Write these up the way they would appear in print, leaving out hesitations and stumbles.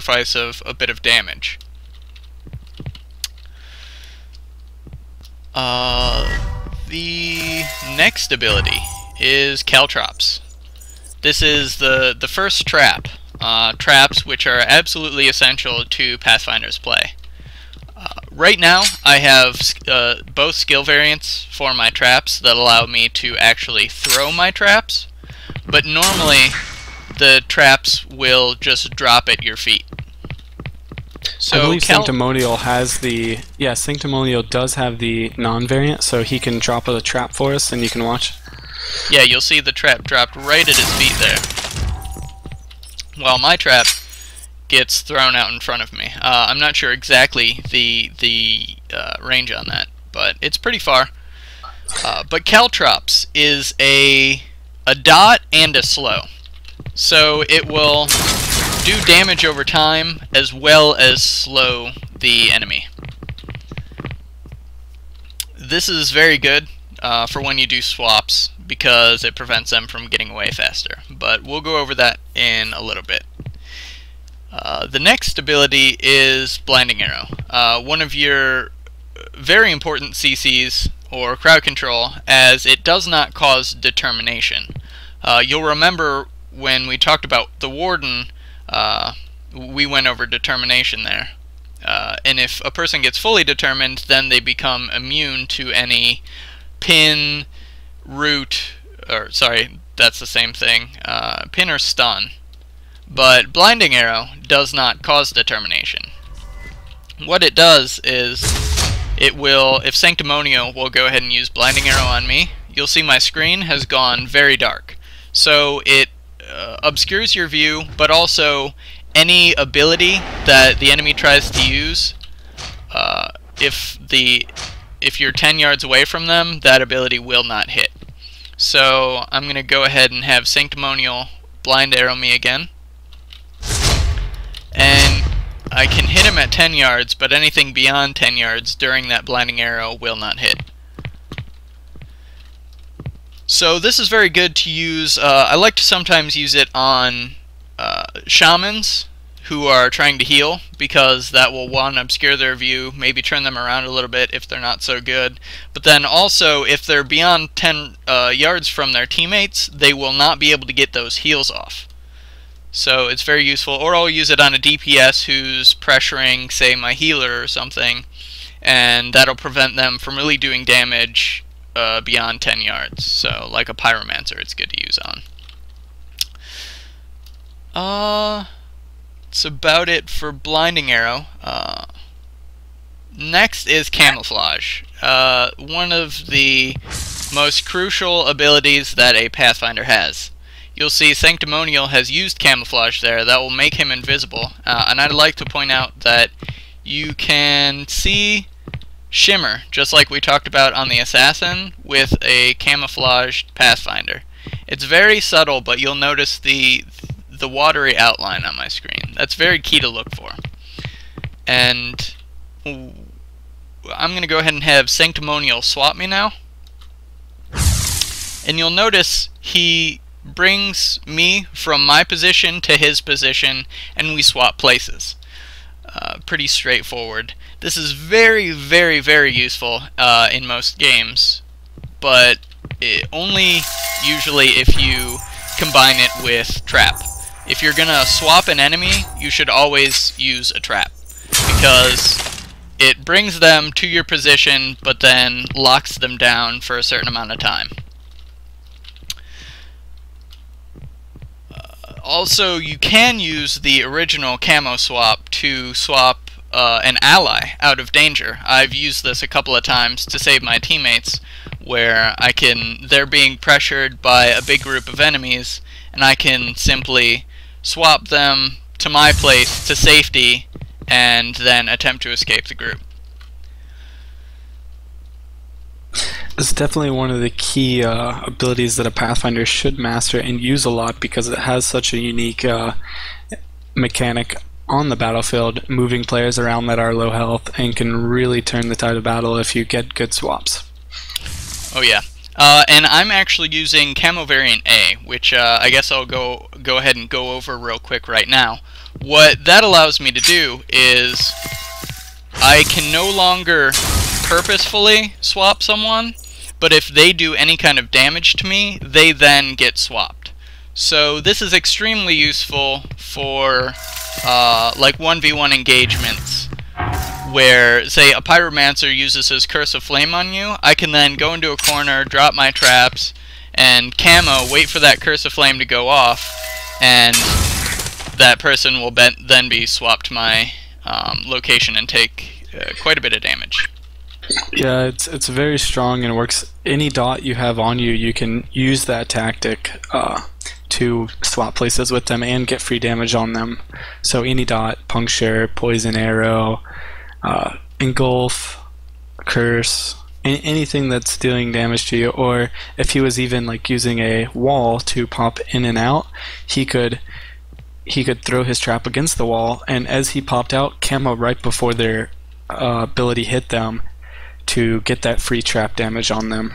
sacrifice of a bit of damage. The next ability is Caltrops. This is the first trap. Traps which are absolutely essential to Pathfinder's play. Right now, I have both skill variants for my traps that allow me to actually throw my traps, but normally the traps will just drop at your feet. So I believe Sanctimonial has the... Yeah, Sanctimonial does have the non-variant, so he can drop a trap for us and you can watch. Yeah, you'll see the trap dropped right at his feet there, while my trap gets thrown out in front of me. I'm not sure exactly the range on that, but it's pretty far. But Caltrops is a dot and a slow, so it will do damage over time as well as slow the enemy. This is very good for when you do swaps, because it prevents them from getting away faster, but we'll go over that in a little bit. The next ability is Blinding Arrow, one of your very important CCs, or crowd control, as it does not cause determination. You'll remember when we talked about the Warden, we went over determination there. And if a person gets fully determined, then they become immune to any pin, root, or sorry, that's the same thing, pin or stun. But Blinding Arrow does not cause determination. What it does is, it will, if Sanctimonial will go ahead and use Blinding Arrow on me, you'll see my screen has gone very dark. So it obscures your view, but also any ability that the enemy tries to use, if you're 10 yards away from them, that ability will not hit. So I'm going to go ahead and have Sanctimonial blind arrow me again. And I can hit him at 10 yards, but anything beyond 10 yards during that blinding arrow will not hit. So this is very good to use. I like to sometimes use it on shamans who are trying to heal, because that will, one, obscure their view, maybe turn them around a little bit if they're not so good, but then also if they're beyond 10 yards from their teammates, they will not be able to get those heals off. So it's very useful. Or I'll use it on a DPS who's pressuring, say, my healer or something, and that'll prevent them from really doing damage beyond 10 yards. So like a Pyromancer, it's good to use on. That's about it for Blinding Arrow. Next is Camouflage. One of the most crucial abilities that a Pathfinder has. You'll see Sanctimonial has used Camouflage there. That will make him invisible. And I'd like to point out that you can see Shimmer, just like we talked about on the Assassin, with a camouflaged Pathfinder. It's very subtle, but you'll notice the watery outline on my screen. That's very key to look for. And I'm going to go ahead and have Sanctimonial swap me now. And you'll notice he brings me from my position to his position, and we swap places. Pretty straightforward. This is very, very, very useful in most games, but only usually if you combine it with trap. If you're gonna swap an enemy, you should always use a trap, because it brings them to your position but then locks them down for a certain amount of time. Also, you can use the original camo swap to swap an ally out of danger. I've used this a couple of times to save my teammates, where they're being pressured by a big group of enemies, and I can simply swap them to my place to safety and then attempt to escape the group. It's definitely one of the key abilities that a Pathfinder should master and use a lot, because it has such a unique mechanic on the battlefield, moving players around that are low health, and can really turn the tide of battle if you get good swaps. Oh yeah. And I'm actually using Camo Variant A, which I guess I'll go ahead and go over real quick right now. what that allows me to do is I can no longer purposefully swap someone, but if they do any kind of damage to me, they then get swapped. So this is extremely useful for like 1v1 engagements, where, say, a Pyromancer uses his Curse of Flame on you. I can then go into a corner, drop my traps, and camo, wait for that Curse of Flame to go off, and that person will then be swapped to my location and take quite a bit of damage. Yeah, it's very strong and works. Any dot you have on you, you can use that tactic to swap places with them and get free damage on them. So any dot, puncture, poison arrow, engulf, curse, anything that's dealing damage to you. Or if he was even like using a wall to pop in and out, he could throw his trap against the wall, and as he popped out, camo right before their ability hit them to get that free trap damage on them.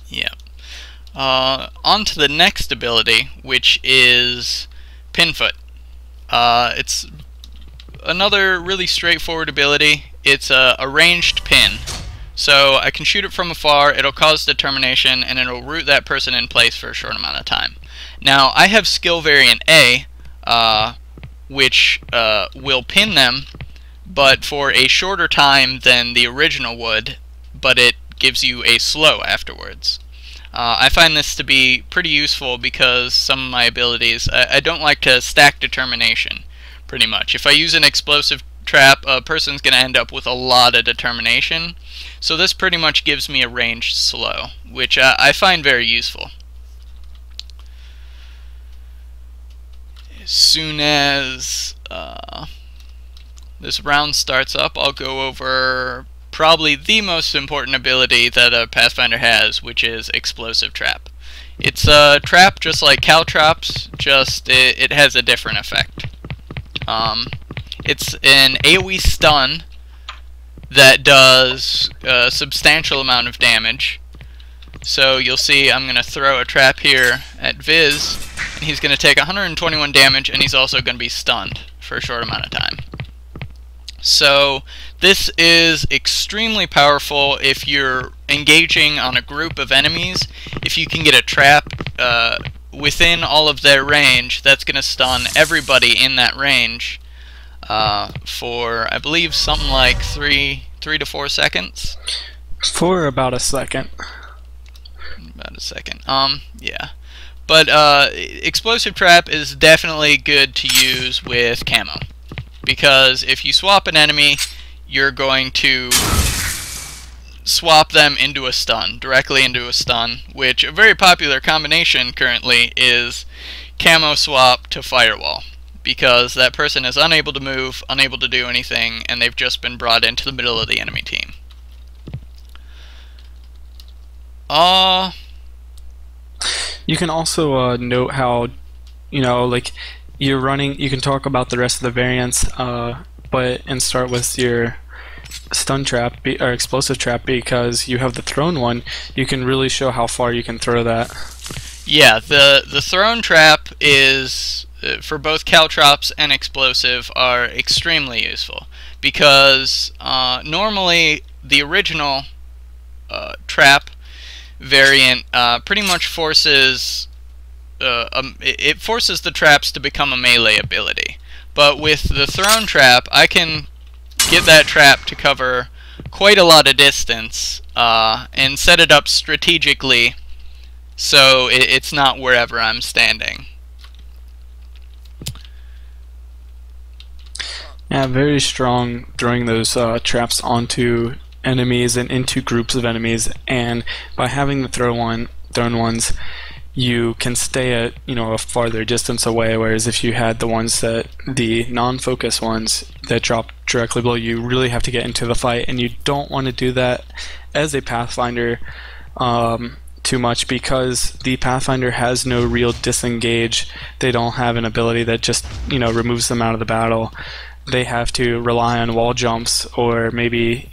Yeah. On to the next ability, which is Pinfoot. It's another really straightforward ability. It's a ranged pin. So I can shoot it from afar, it'll cause determination, and it'll root that person in place for a short amount of time. Now, I have skill variant A, which will pin them, but for a shorter time than the original would, but it gives you a slow afterwards. I find this to be pretty useful because some of my abilities, I don't like to stack determination, pretty much. If I use an explosive trap, a person's going to end up with a lot of determination, so this pretty much gives me a ranged slow, which I find very useful. As soon as this round starts up, I'll go over probably the most important ability that a Pathfinder has, which is Explosive Trap. It's a trap just like Caltrops, just it has a different effect. It's an AoE stun that does a substantial amount of damage. So you'll see I'm going to throw a trap here at Viz, and he's going to take 121 damage, and he's also going to be stunned for a short amount of time. So this is extremely powerful if you're engaging on a group of enemies. If you can get a trap within all of their range, that's going to stun everybody in that range for, I believe, something like 3 to 4 seconds. For about a second. About a second. Yeah. But Explosive Trap is definitely good to use with camo, because if you swap an enemy, you're going to swap them into a stun, directly into a stun, which a very popular combination currently is camo swap to firewall, because that person is unable to move, unable to do anything, and they've just been brought into the middle of the enemy team. You can also note how, like you're running, you can talk about the rest of the variants, and start with your stun trap or explosive trap, because you have the thrown one. You can really show how far you can throw that. Yeah, the thrown trap is for both caltrops and explosive are extremely useful, because normally the original trap variant pretty much forces it forces the traps to become a melee ability. But with the thrown trap, I can get that trap to cover quite a lot of distance and set it up strategically so it's not wherever I'm standing. Yeah, very strong throwing those traps onto enemies and into groups of enemies, and by having the thrown ones, you can stay at a farther distance away, whereas if you had the non-focus ones that drop directly below, you really have to get into the fight, and you don't want to do that as a Pathfinder too much, because the Pathfinder has no real disengage. They don't have an ability that just removes them out of the battle. They have to rely on wall jumps, or maybe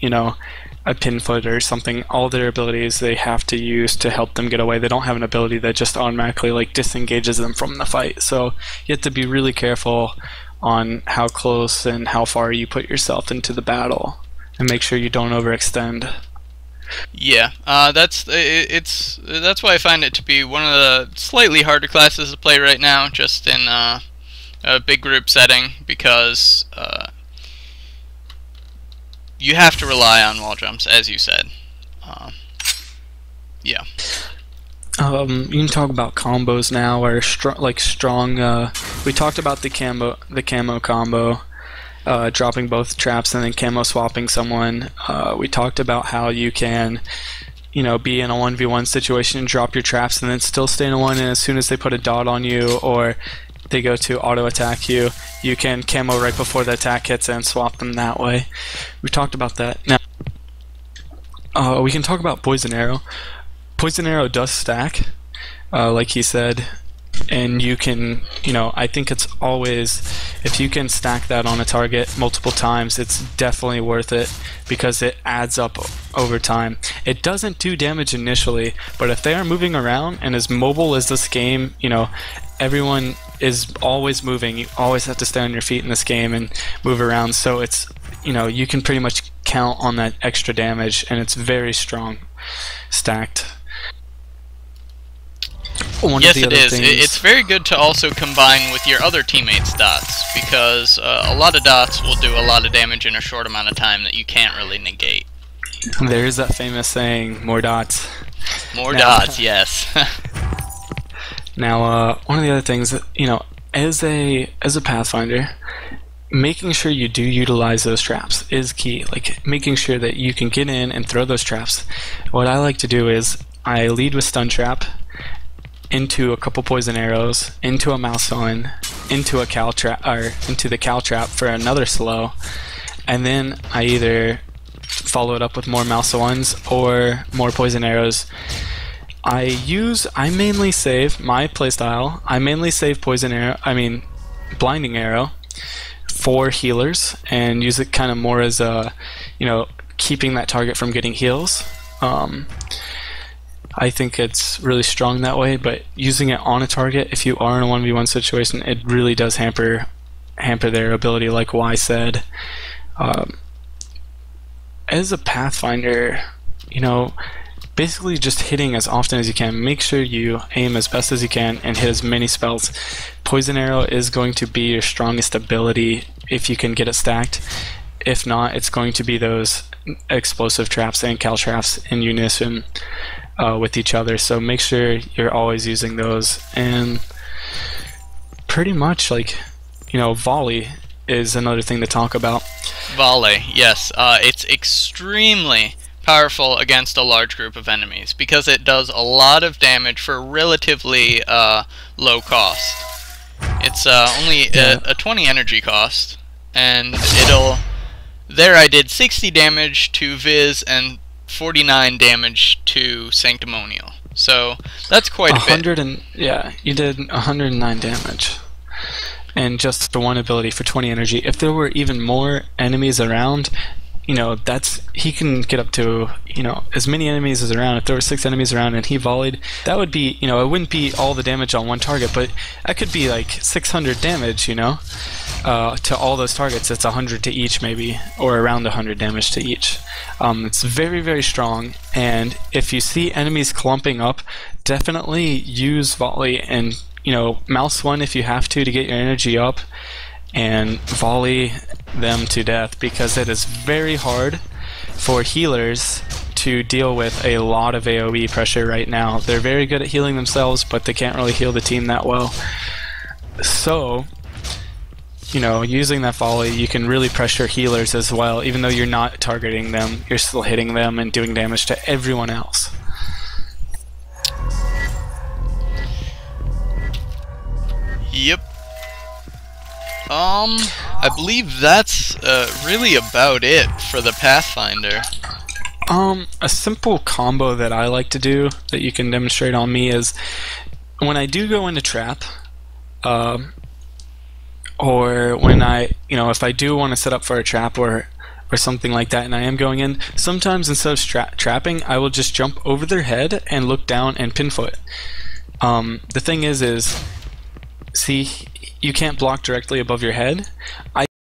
a pin foot or something, all their abilities they have to use to help them get away. They don't have an ability that just automatically like disengages them from the fight. So you have to be really careful on how close and how far you put yourself into the battle, and make sure you don't overextend. Yeah, that's why I find it to be one of the slightly harder classes to play right now, just in a big group setting, because you have to rely on wall jumps, as you said. Yeah. You can talk about combos now, or strong. We talked about the camo combo, dropping both traps and then camo swapping someone. We talked about how you can, be in a 1v1 situation and drop your traps and then still stay in a 1, and as soon as they put a dot on you or they go to auto attack you, you can camo right before the attack hits and swap them that way. We talked about that. Now, we can talk about Poison Arrow. Poison Arrow does stack, like he said, and you can, I think it's always, if you can stack that on a target multiple times, it's definitely worth it, because it adds up over time. It doesn't do damage initially, but if they are moving around, and as mobile as this game, everyone is always moving. You always have to stay on your feet in this game and move around, so it's, you can pretty much count on that extra damage, and it's very strong stacked. Yes, it is. It's very good to also combine with your other teammates' dots, because a lot of dots will do a lot of damage in a short amount of time that you can't really negate. There is that famous saying, more dots. More dots, yes. Now, one of the other things that, as a Pathfinder, making sure you do utilize those traps is key. Like, making sure that you can get in and throw those traps. What I like to do is I lead with stun trap, into a couple poison arrows, into a mouse on, into a cal trap, or into the cal trap for another slow, and then I either follow it up with more mouse ones or more poison arrows. I mainly save my playstyle. I mainly save blinding arrow for healers, and use it kind of more as a, keeping that target from getting heals. I think it's really strong that way, but using it on a target, if you are in a 1v1 situation, it really does hamper their ability, like Y said. As a Pathfinder, basically just hitting as often as you can. Make sure you aim as best as you can and hit as many spells. Poison Arrow is going to be your strongest ability if you can get it stacked. If not, it's going to be those explosive traps and cal traps in unison with each other, so make sure you're always using those. And pretty much, volley is another thing to talk about. Volley, yes. It's extremely powerful against a large group of enemies, because it does a lot of damage for relatively low cost. It's only a 20 energy cost, and there I did 60 damage to Viz and 49 damage to Sanctimonial. So that's quite a bit. Yeah, you did 109 damage. And just for one ability for 20 energy. If there were even more enemies around, he can get up to, as many enemies as around. If there were 6 enemies around and he volleyed, that would be, it wouldn't be all the damage on one target, but that could be like 600 damage, to all those targets. It's 100 to each, maybe, or around 100 damage to each. It's very, very strong, and if you see enemies clumping up, definitely use volley, and mouse one if you have to get your energy up, and volley them to death, because it is very hard for healers to deal with a lot of AoE pressure right now. They're very good at healing themselves, but they can't really heal the team that well. So, using that volley, you can really pressure healers as well. Even though you're not targeting them, you're still hitting them and doing damage to everyone else. Yep. I believe that's really about it for the Pathfinder. A simple combo that I like to do that you can demonstrate on me is when I do go into trap, or when I, if I do want to set up for a trap, or or something like that, and I am going in, sometimes instead of trapping, I will just jump over their head and look down and pinfoot. The thing is, see, you can't block directly above your head. I